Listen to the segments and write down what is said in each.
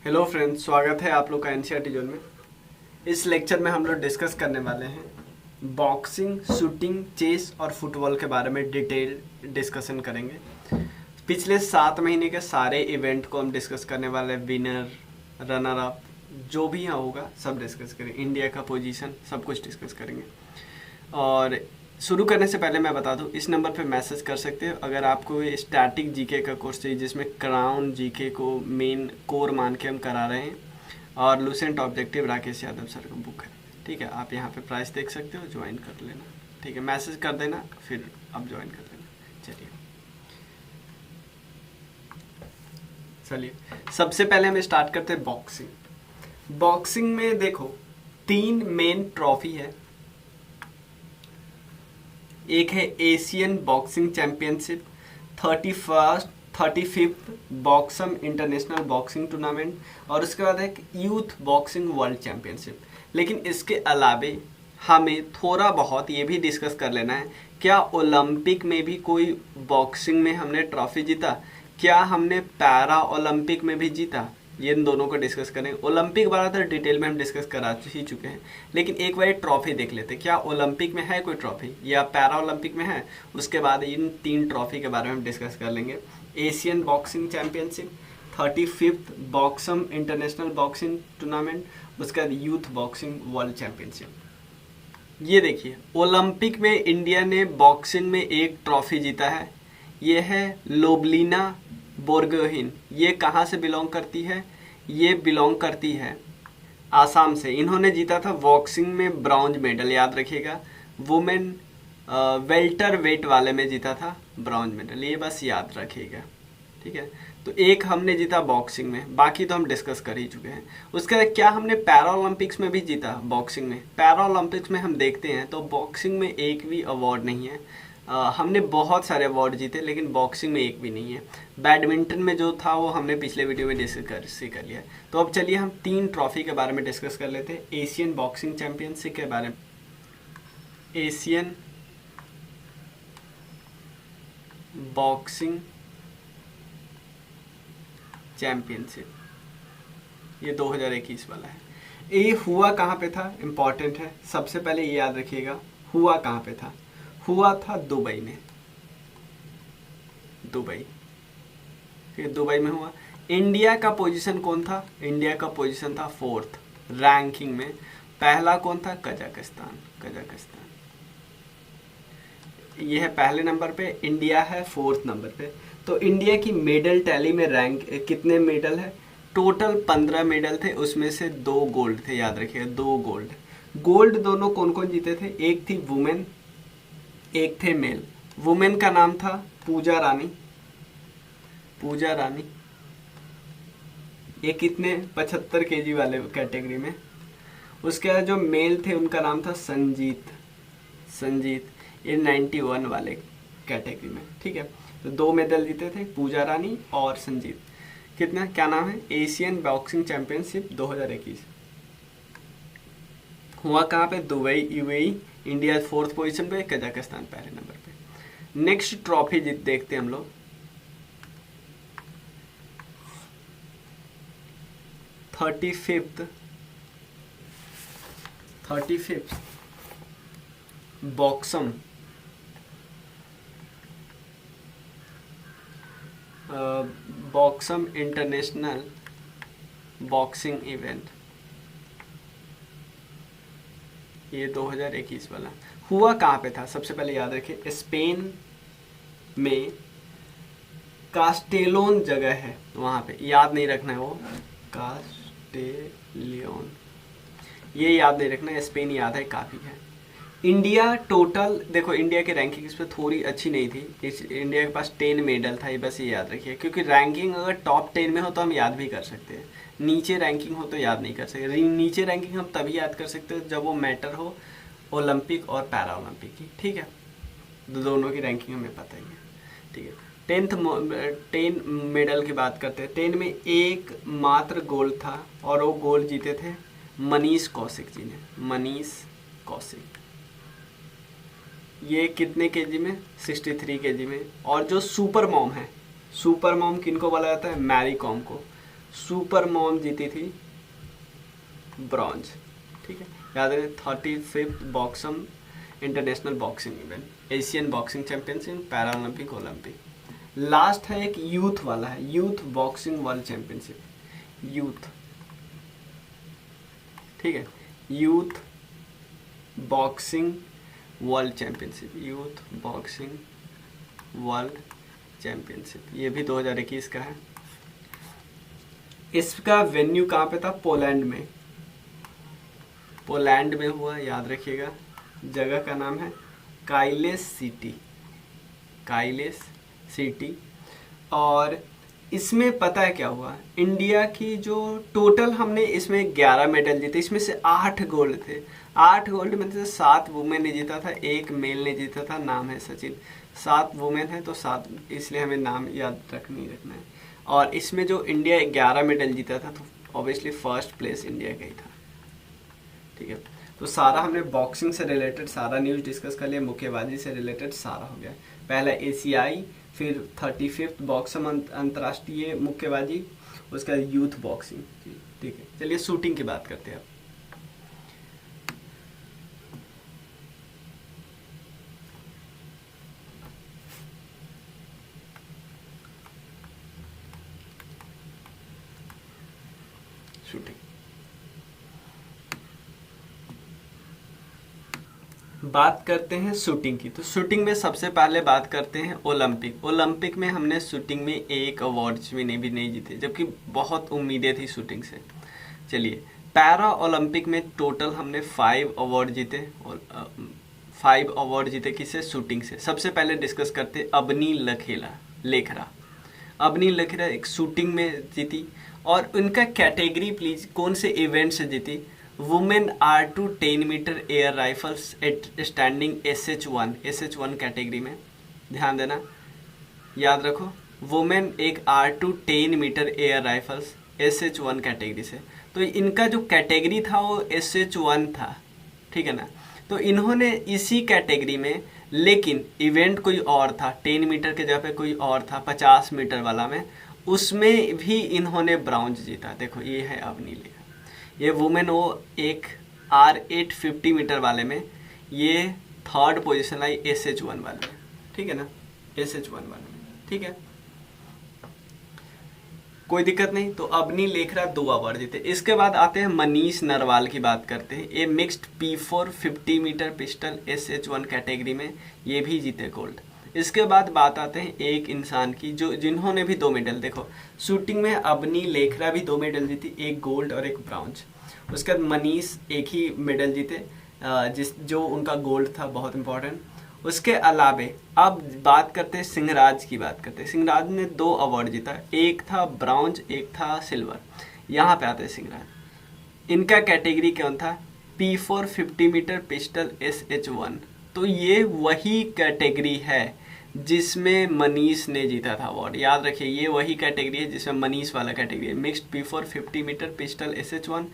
Hello friends, स्वागत है आप लोग का एनसीईआरटी जोन में। इस लेक्चर में हम लोग डिस्कस करने वाले हैं बॉक्सिंग, शूटिंग, चेस और फुटबॉल के बारे में डिटेल डिस्कशन करेंगे। पिछले 7 महीने के सारे इवेंट को हम डिस्कस करने वाले हैं। विनर, रनर अप, जो भी यहाँ होगा सब डिस्कस करेंगे। इंडिया का पोजीशन सब कुछ डिस्कस करेंगे। और शुरू करने से पहले मैं बता दूं, इस नंबर पे मैसेज कर सकते हो अगर आपको ये स्टैटिक जीके का कोर्स चाहिए जिसमें क्राउन जीके को मेन कोर मान के हम करा रहे हैं। और Lucent objective Rakesh Yadav sir का बुक है। ठीक है, आप यहाँ पे प्राइस देख सकते हो, ज्वाइन कर लेना। ठीक है, मैसेज कर देना फिर आप ज्वाइन कर लेना। चलिए सबसे पहले हम स्टार्ट करते हैं बॉक्सिंग। बॉक्सिंग में देखो 3 मेन ट्रॉफी है। एक है Asian boxing championship, 35th Boxam international boxing tournament, और उसके बाद एक यूथ बॉक्सिंग वर्ल्ड चैंपियनशिप। लेकिन इसके अलावे हमें थोड़ा बहुत ये भी डिस्कस कर लेना है, क्या ओलंपिक में भी कोई बॉक्सिंग में हमने ट्रॉफी जीता, क्या हमने पैरा ओलंपिक में भी जीता। ये इन दोनों को डिस्कस करें। ओलंपिक वाला तो डिटेल में हम डिस्कस करा ही चुके हैं, लेकिन एक बार ट्रॉफी देख लेते हैं, क्या ओलंपिक में है कोई ट्रॉफी या पैरा ओलंपिक में है। उसके बाद इन 3 ट्रॉफी के बारे में हम डिस्कस कर लेंगे। Asian boxing championship, 35th Boxam international boxing tournament, उसके बाद यूथ बॉक्सिंग वर्ल्ड चैंपियनशिप। ये देखिए, ओलंपिक में इंडिया ने बॉक्सिंग में एक ट्रॉफी जीता है। ये है लोबलिना बोरगोहिन। ये कहाँ से बिलोंग करती है? ये बिलोंग करती है आसाम से। इन्होंने जीता था बॉक्सिंग में ब्रॉन्ज मेडल, याद रखिएगा। वुमेन वेल्टर वेट वाले में जीता था ब्रॉन्ज मेडल, ये बस याद रखिएगा। ठीक है, तो एक हमने जीता बॉक्सिंग में, बाकी तो हम डिस्कस कर ही चुके हैं। उसके बाद क्या हमने पैरा ओलंपिक्स में भी जीता बॉक्सिंग में। पैरा ओलंपिक्स में हम देखते हैं तो बॉक्सिंग में एक भी अवार्ड नहीं है। हमने बहुत सारे अवार्ड जीते लेकिन बॉक्सिंग में एक भी नहीं है। बैडमिंटन में जो था वो हमने पिछले वीडियो में डिस्कस कर लिया। तो अब चलिए हम 3 ट्रॉफी के बारे में डिस्कस कर लेते हैं। एशियन बॉक्सिंग चैंपियनशिप के बारे में। एशियन बॉक्सिंग चैंपियनशिप ये 2021 वाला है। ये हुआ कहाँ पे था, इम्पॉर्टेंट है। सबसे पहले ये याद रखिएगा, हुआ कहाँ पे था। हुआ था दुबई में। दुबई, फिर दुबई में हुआ। इंडिया का पोजीशन कौन था? इंडिया का पोजीशन था 4th रैंकिंग में। पहला कौन था? कजाकिस्तान। कजाकिस्तान ये है पहले नंबर पे, इंडिया है 4th नंबर पे। तो इंडिया की मेडल टैली में रैंक कितने मेडल है? टोटल 15 मेडल थे, उसमें से 2 गोल्ड थे, याद रखिएगा 2 गोल्ड। गोल्ड दोनों कौन कौन जीते थे? एक थी वुमेन, एक थे मेल। वुमेन का नाम था पूजा रानी। पूजा रानी ये कितने 75 केजी वाले कैटेगरी में। उसके बाद जो मेल थे उनका नाम था संजीत। संजीत ये 91 वाले कैटेगरी में। ठीक है, तो 2 मेडल जीते थे पूजा रानी और संजीत। कितना, क्या नाम है? Asian boxing championship 2021। हुआ कहाँ पे? Dubai, UAE. India 4th position पे, कजाकिस्तान पहले नंबर पे। नेक्स्ट ट्रॉफी जीत देखते हैं हम लोग। 35th Boxam Boxam international boxing event, ये 2021 वाला। हुआ कहाँ पे था? सबसे पहले याद रखिए, स्पेन में कास्टेलोन जगह है, वहाँ पे याद नहीं रखना है वो कास्टेलियन, ये याद नहीं रखना है, स्पेन याद है काफ़ी है। इंडिया टोटल देखो, इंडिया की रैंकिंग इस पर थोड़ी अच्छी नहीं थी। इंडिया के पास 10 मेडल था, ये बस ये याद रखिए, क्योंकि रैंकिंग अगर टॉप 10 में हो तो हम याद भी कर सकते हैं, नीचे रैंकिंग हो तो याद नहीं कर सकते। नीचे रैंकिंग हम तभी याद कर सकते हैं जब वो मैटर हो ओलंपिक और पैरा ओलंपिक की। ठीक है, दोनों की रैंकिंग हमें पता ही है। ठीक है, 10 मेडल की बात करते हैं। 10 में एक मात्र गोल्ड था और वो गोल्ड जीते थे मनीष कौशिक जी ने। मनीष कौशिक ये कितने केजी में? 63 केजी में। और जो सुपर मॉम है, सुपर मॉम किनको बोला जाता है? मैरी कॉम को। सुपर मॉम जीती थी ब्रॉन्ज। ठीक है, याद रखें 35th Boxam international boxing event, Asian boxing championship, para Olympic, Olympic. Last है एक यूथ वाला है, youth boxing world championship, youth. ठीक है, youth boxing world championship, youth boxing world championship, ये भी 2021 का है। इसका वेन्यू कहाँ पे था? पोलैंड में, पोलैंड में हुआ, याद रखिएगा। जगह का नाम है काइलेस सिटी, काइलेस सिटी। और इसमें पता है क्या हुआ, इंडिया की जो टोटल हमने इसमें 11 मेडल जीते, इसमें से 8 गोल्ड थे। 8 गोल्ड में से 7 वुमेन ने जीता था, 1 मेल ने जीता था, नाम है सचिन। 7 वुमेन है तो 7, इसलिए हमें नाम याद रखना है। और इसमें जो इंडिया 11 मेडल जीता था तो ऑब्वियसली फर्स्ट प्लेस इंडिया का ही था। ठीक है, तो सारा हमने बॉक्सिंग से रिलेटेड सारा न्यूज़ डिस्कस कर लिया, मुक्केबाजी से रिलेटेड सारा हो गया। पहला एशियाई, फिर 35th बॉक्सम अंतर्राष्ट्रीय मुक्केबाजी, उसका यूथ बॉक्सिंग। ठीक है, चलिए शूटिंग की बात करते हैं अब। शूटिंग बात करते हैं शूटिंग की, तो शूटिंग में सबसे पहले बात करते हैं ओलंपिक। ओलंपिक में हमने शूटिंग में एक अवार्ड्स भी नहीं जीते, जबकि बहुत उम्मीदें थी शूटिंग से। चलिए, पैरा ओलंपिक में टोटल हमने 5 अवार्ड जीते, और 5 अवार्ड जीते किससे? शूटिंग से। सबसे पहले डिस्कस करते अबनी लेखरा। अबनी लेखरा एक शूटिंग में जीती, और उनका कैटेगरी प्लीज कौन से इवेंट से जीती? Women R2 10 metre air rifles at standing SH1 category में। ध्यान देना, याद रखो, वुमेन एक R2 10 metre air rifles SH1 category से। तो इनका जो कैटेगरी था वो SH1 था, ठीक है ना। तो इन्होंने इसी कैटेगरी में, लेकिन इवेंट कोई और था, 10 मीटर के जगह पे कोई और था 50 मीटर वाला में, उसमें भी इन्होंने ब्राउन्ज जीता। देखो ये है अबनी लेखरा, ये वुमेन वो एक R8 50 मीटर वाले में ये 3rd पोजीशन आई SH1 वाले में, ठीक है ना, SH1 वाले में। ठीक है, कोई दिक्कत नहीं। तो अबनी लेखरा 2 अवार्ड जीते। इसके बाद आते हैं मनीष नरवाल की बात करते हैं। ये mixed P4 50 metre pistol SH1 category में ये भी जीते गोल्ड। इसके बाद बात आते हैं एक इंसान की जिन्होंने भी 2 मेडल, देखो शूटिंग में अबनी लेखरा भी 2 मेडल जीती, एक गोल्ड और एक ब्राउन्ज। उसके बाद मनीष एक ही मेडल जीते, जो उनका गोल्ड था, बहुत इंपॉर्टेंट। उसके अलावे अब बात करते हैं सिंहराज की बात करते हैं। सिंहराज ने 2 अवार्ड जीता, एक था ब्राउन्ज, एक था सिल्वर। यहाँ पे आते हैं सिंहराज, इनका कैटेगरी कौन था? P4 50 metre pistol SH1। तो ये वही कैटेगरी है जिसमें मनीष ने जीता था अवार्ड। याद रखिए, ये वही कैटेगरी है जिसमें मनीष वाला कैटेगरी है, mixed P4 50 metre pistol SH1,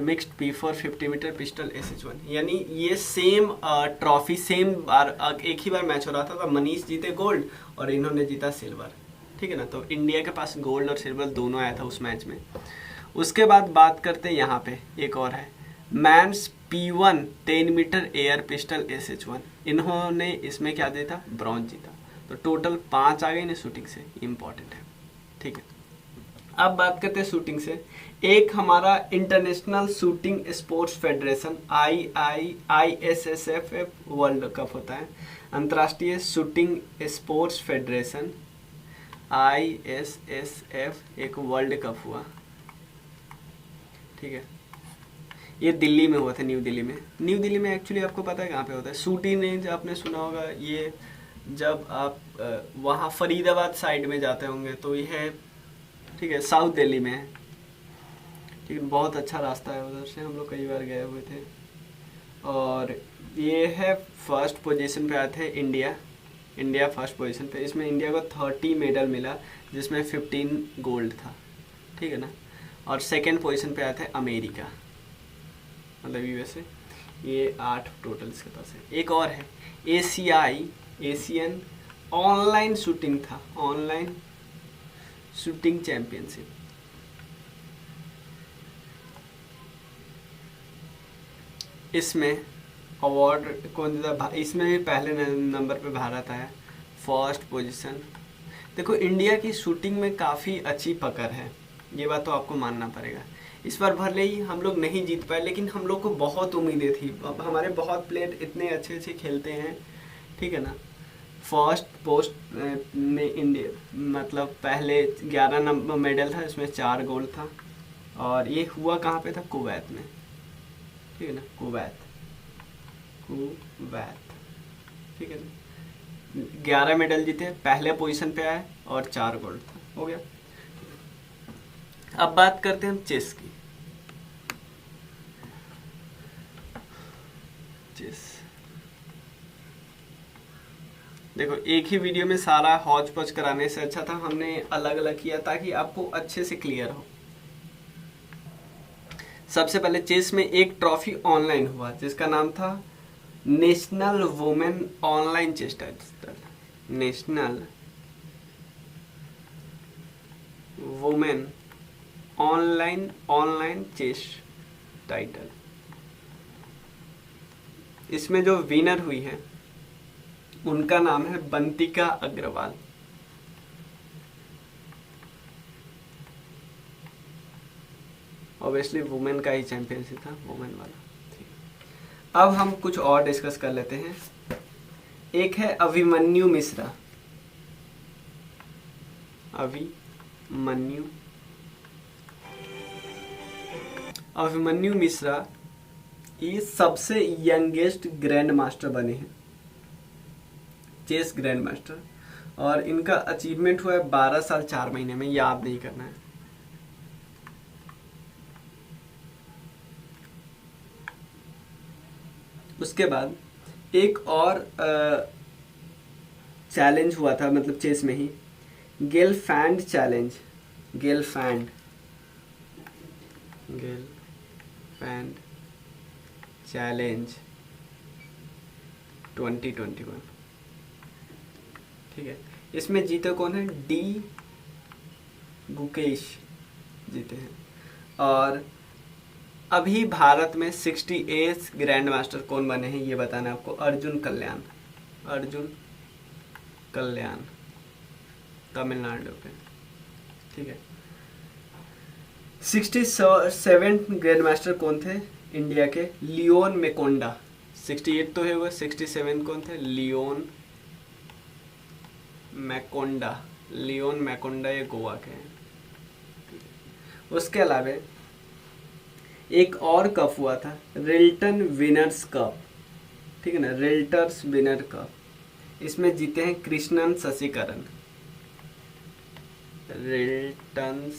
mixed P4 50 metre pistol SH1। यानी ये सेम ट्रॉफी, सेम बार एक ही बार मैच हो रहा था, तो मनीष जीते गोल्ड और इन्होंने जीता सिल्वर। ठीक है ना, तो इंडिया के पास गोल्ड और सिल्वर दोनों आया था उस मैच में। उसके बाद बात करते हैं यहाँ पे एक और है, men's P1 10 metre air pistol SH1। इन्होंने इसमें क्या जीता? ब्रॉन्ज जीता। तो टोटल 5 आ गए ना शूटिंग से, इंपॉर्टेंट है। ठीक है, अब बात करते हैं शूटिंग से। एक हमारा international shooting sports federation ISSF world cup होता है, अंतर्राष्ट्रीय शूटिंग स्पोर्ट्स फेडरेशन ISSF एक वर्ल्ड कप हुआ। ठीक है, ये दिल्ली में हुआ था, न्यू दिल्ली में। न्यू दिल्ली में एक्चुअली आपको पता है कहाँ पे होता है? शूटिंग रेंज आपने सुना होगा, ये जब आप वहाँ फरीदाबाद साइड में जाते होंगे तो ये है, ठीक है, साउथ दिल्ली में है। ठीक है, बहुत अच्छा रास्ता है, उधर से हम लोग कई बार गए हुए थे। और ये है फर्स्ट पोजीशन पे आए थे इंडिया फर्स्ट पोजीशन पे। इसमें इंडिया को 30 मेडल मिला, जिसमें 15 गोल्ड था। ठीक है ना, और सेकेंड पोजीशन पे आए थे अमेरिका, मतलब USA। ये 8 टोटल इसके पास है। एक और है एशियन ऑनलाइन शूटिंग था, ऑनलाइन शूटिंग चैंपियनशिप। इसमें अवार्ड कौन देता, इसमें भी पहले नंबर पे भारत आया, फर्स्ट पोजीशन। देखो इंडिया की शूटिंग में काफ़ी अच्छी पकड़ है, ये बात तो आपको मानना पड़ेगा। इस बार भले ही हम लोग नहीं जीत पाए, लेकिन हम लोग को बहुत उम्मीदें थी, अब हमारे बहुत प्लेयर इतने अच्छे अच्छे खेलते हैं, ठीक है ना। फर्स्ट पोस्ट में इंडिया मतलब पहले 11 नंबर मेडल था, इसमें 4 गोल्ड था, और ये हुआ कहाँ पे था, कुवैत में, ठीक है ना, कुवैत, ठीक है ना। 11 मेडल जीते, पहले पोजीशन पे आए और 4 गोल्ड था, हो गया। अब बात करते हैं हम चेस की। चेस देखो, एक ही वीडियो में सारा हौच पौच कराने से अच्छा था हमने अलग अलग किया, ताकि आपको अच्छे से क्लियर हो। सबसे पहले चेस में एक ट्रॉफी ऑनलाइन हुआ जिसका नाम था national women online chess title, national women online chess title. इसमें जो विनर हुई है उनका नाम है बंतिका अग्रवाल। ऑब्वियसली वुमेन का ही चैंपियनशिप था, वुमेन वाला। अब हम कुछ और डिस्कस कर लेते हैं। एक है अभिमन्यु मिश्रा, अभिमन्यु मिश्रा ये सबसे यंगेस्ट ग्रैंड मास्टर बने हैं, चेस ग्रैंड मास्टर, और इनका अचीवमेंट हुआ है 12 साल 4 महीने में, याद नहीं करना है। उसके बाद एक और चैलेंज हुआ था, मतलब चेस में ही, गेलफैंड चैलेंज, गेलफैंड चैलेंज 2021, ठीक है। इसमें जीते कौन है, डी गुकेश जीते हैं। और अभी भारत में 68 ग्रैंड मास्टर कौन बने हैं ये बताना है आपको, अर्जुन कल्याण तमिलनाडु पे, ठीक है। 67 ग्रैंड मास्टर कौन थे इंडिया के, लियोन मैकोंडा। 68 तो है वो, 67 कौन थे, लियोन मैकोंडा ये गोवा के हैं। उसके अलावा एक और कप हुआ था, रिल्टन विनर्स कप, ठीक है ना, रिल्टर्स विनर कप। इसमें जीते हैं कृष्णन शशिकरण, रिल्टन्स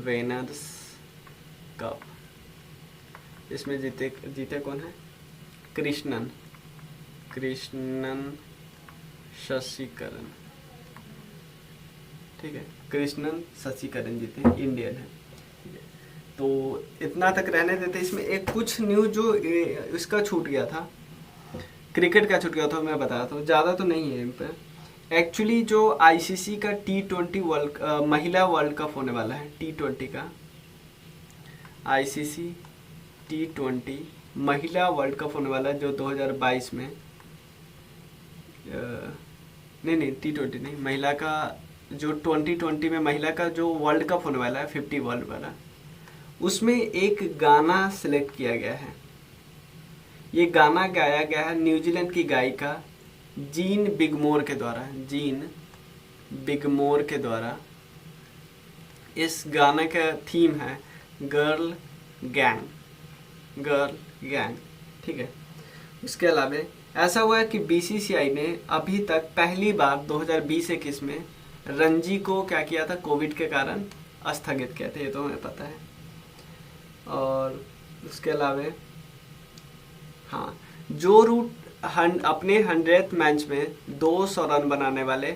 विनर्स कप। इसमें जीते कौन है, कृष्णन शशिकरण, ठीक है, कृष्णन शशिकरण जीते हैं, इंडियन है, ठीक है। तो इतना तक रहने देते। इसमें एक कुछ न्यूज जो इसका छूट गया था, क्रिकेट का छूट गया था, मैं बताया था, ज़्यादा तो नहीं है इन पर। एक्चुअली जो आईसीसी का T20 महिला वर्ल्ड कप होने वाला है, T20 का आईसीसी T20 महिला वर्ल्ड कप होने वाला है, जो 2022 में नहीं T20 नहीं, महिला का जो 2020 में महिला का जो वर्ल्ड कप होने वाला है 50 वर्ल्ड वाला, उसमें एक गाना सिलेक्ट किया गया है। ये गाना गाया गया है न्यूजीलैंड की गायिका जीन बिगमोर के द्वारा। इस गाने का थीम है गर्ल गैंग, ठीक है। इसके अलावा ऐसा हुआ है कि बीसीसीआई ने अभी तक पहली बार 2020-21 में रणजी को क्या किया था, कोविड के कारण स्थगित किया था, ये तो हमें पता है। और उसके अलावा हाँ, जो रूट अपने 100th मैच में 200 रन बनाने वाले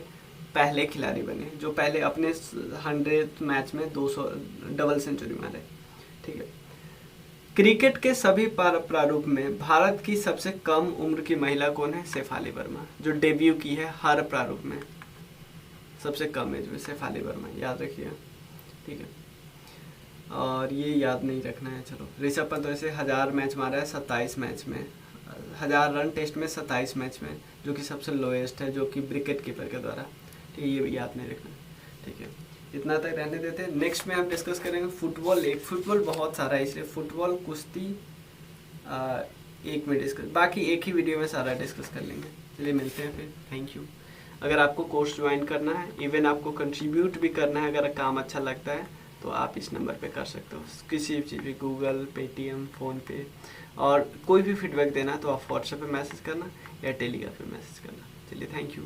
पहले खिलाड़ी बने, जो पहले अपने 100th मैच में 200 डबल सेंचुरी मारे, ठीक है। क्रिकेट के सभी प्रारूप में भारत की सबसे कम उम्र की महिला कौन है, शेफाली वर्मा, जो डेब्यू की है हर प्रारूप में, सबसे कम एज में शेफाली वर्मा, याद रखिए, ठीक है। और ये याद नहीं रखना है। चलो ऋषभ पंत वैसे 1000 मैच मारा है 27 मैच में, 1000 रन टेस्ट में 27 मैच में, जो कि सबसे लोएस्ट है, जो कि विकेट कीपर के द्वारा। ठीक है, ये भी याद नहीं रखना। ठीक है, इतना तक रहने देते हैं। नेक्स्ट में हम डिस्कस करेंगे फुटबॉल। एक फुटबॉल बहुत सारा है, इसलिए फुटबॉल, कुश्ती एक में डिस्कस, बाकी एक ही वीडियो में सारा डिस्कस कर लेंगे। चलिए मिलते हैं फिर, थैंक यू। अगर आपको कोर्स ज्वाइन करना है, इवन आपको कंट्रीब्यूट भी करना है, अगर काम अच्छा लगता है तो आप इस नंबर पे कर सकते हो, किसी भी चीज़ पे, गूगल, पेटीएम, फ़ोनपे। और कोई भी फीडबैक देना तो आप व्हाट्सएप पे मैसेज करना या टेलीग्राम पे मैसेज करना। चलिए थैंक यू।